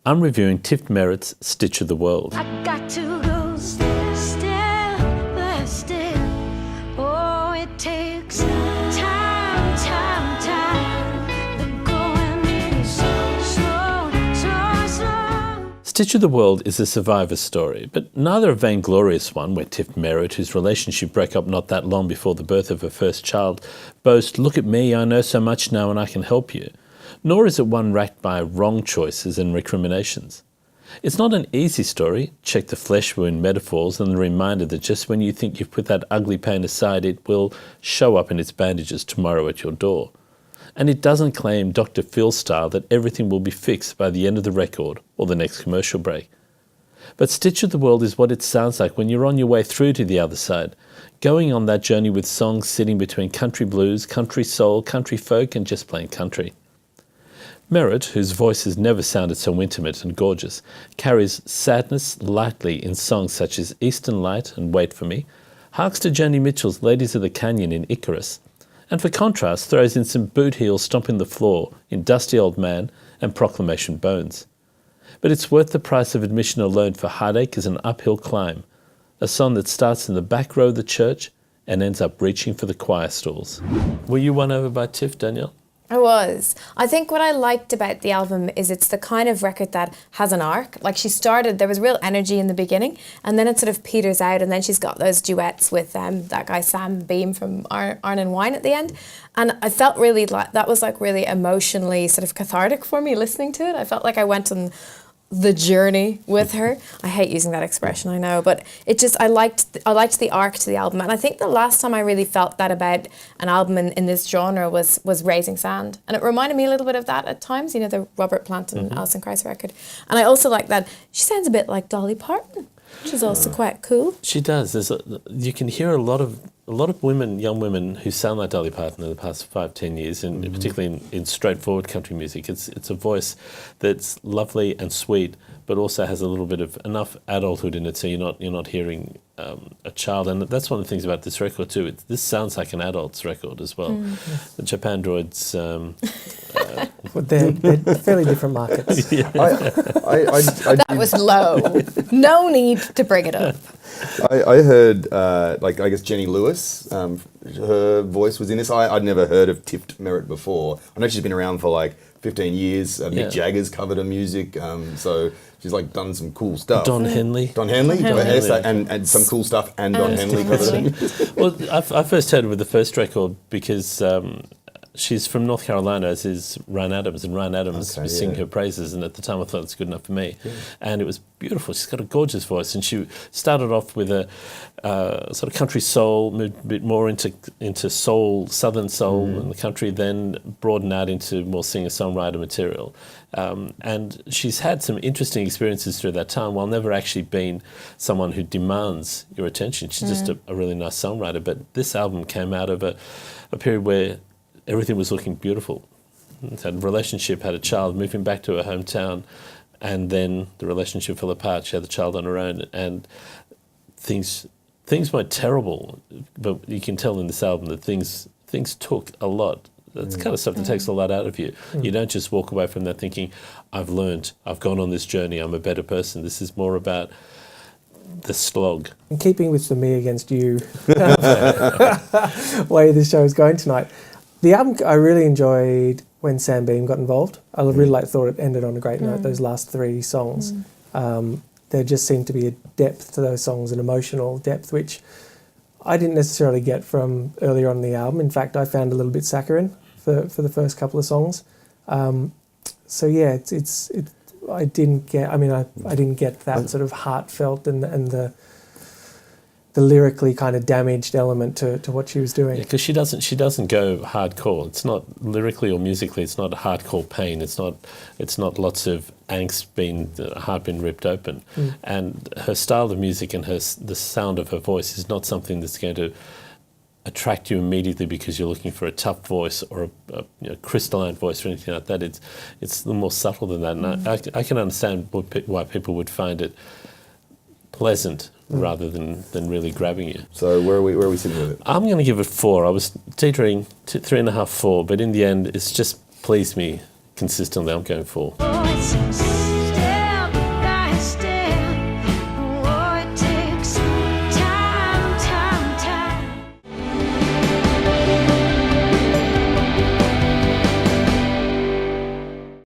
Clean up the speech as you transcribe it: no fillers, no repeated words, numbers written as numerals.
I'm reviewing Tift Merritt's Stitch of the World. I got to go step by step. Oh, it takes time. The going is slow. Stitch of the World is a survivor story, but neither a vainglorious one where Tift Merritt, whose relationship broke up not that long before the birth of her first child, boasts, "Look at me, I know so much now and I can help you." Nor is it one racked by wrong choices and recriminations. It's not an easy story, check the flesh wound metaphors and the reminder that just when you think you've put that ugly pain aside, it will show up in its bandages tomorrow at your door. And it doesn't claim Dr. Phil style that everything will be fixed by the end of the record or the next commercial break. But Stitch of the World is what it sounds like when you're on your way through to the other side, going on that journey with songs sitting between country blues, country soul, country folk and just plain country. Merritt, whose voice has never sounded so intimate and gorgeous, carries sadness lightly in songs such as Eastern Light and Wait For Me, harks to Joni Mitchell's Ladies of the Canyon in Icarus, and for contrast throws in some boot heels stomping the floor in Dusty Old Man and Proclamation Bones. But it's worth the price of admission alone for Heartache is an uphill climb, a song that starts in the back row of the church and ends up reaching for the choir stalls. Were you won over by Tiff, Danielle? I was. I think what I liked about the album is it's the kind of record that has an arc. Like she started, there was real energy in the beginning and then it sort of peters out and then she's got those duets with that guy Sam Beam from Iron and Wine at the end. And I felt really like, that was like really emotionally sort of cathartic for me listening to it. I felt like I went on the journey with her. I hate using that expression, I know, but it just, I liked the arc to the album. And I think the last time I really felt that about an album in this genre was Raising Sand. And it reminded me a little bit of that at times, you know, the Robert Plant and Alison Krauss record. And I also like that she sounds a bit like Dolly Parton, which is also quite cool. She does. You can hear a lot of women, young women, who sound like Dolly Parton in the past 5-10 years, and particularly in straightforward country music. It's a voice that's lovely and sweet, but also has a little bit of enough adulthood in it, so you're not hearing a child. And that's one of the things about this record too. This sounds like an adult's record as well. The Japan Droids. Well, they're fairly different markets. Yeah. That was low. No need to bring it up. I heard, I guess Jenny Lewis, her voice was in this. I'd never heard of Tift Merritt before. I know she's been around for like 15 years. Mick Jagger's covered her music, so she's like done some cool stuff. Don Henley. And some cool stuff, and Don Henley covered it. Well, I first heard her with the first record because she's from North Carolina, as is Ryan Adams, and Ryan Adams was singing her praises, and at the time I thought it's good enough for me. Yeah. And it was beautiful. She's got a gorgeous voice, and she started off with a sort of country soul, moved a bit more into soul, southern soul in the country, then broadened out into more singer-songwriter material. And she's had some interesting experiences through that time, while never actually being someone who demands your attention. She's just a really nice songwriter. But this album came out of a period where everything was looking beautiful. Had a relationship, had a child, moving back to her hometown, and then the relationship fell apart. She had the child on her own, and things weren't terrible, but you can tell in this album that things took a lot. That's kind of stuff that takes a lot out of you. You don't just walk away from that thinking, I've learned, I've gone on this journey, I'm a better person. This is more about the slog. In keeping with the me against you way this show is going tonight, the album I really enjoyed when Sam Beam got involved. I really thought it ended on a great note, those last 3 songs. There just seemed to be a depth to those songs, an emotional depth, which I didn't necessarily get from earlier on in the album. In fact, I found a little bit saccharine for the first couple of songs. So yeah, I didn't get that sort of heartfelt and the lyrically kind of damaged element to what she was doing. Yeah, because she doesn't go hardcore. It's not lyrically or musically. It's not hardcore pain. It's not lots of angst, heart being ripped open. And her style of music and the sound of her voice is not something that's going to attract you immediately because you're looking for a tough voice or a crystalline voice or anything like that. It's a little more subtle than that. And I can understand why people would find it pleasant rather than really grabbing you. So where are we sitting with it? I'm going to give it 4. I was teetering 3.5, 4, but in the end, it's just pleased me consistently. I'm going 4. Oh, it's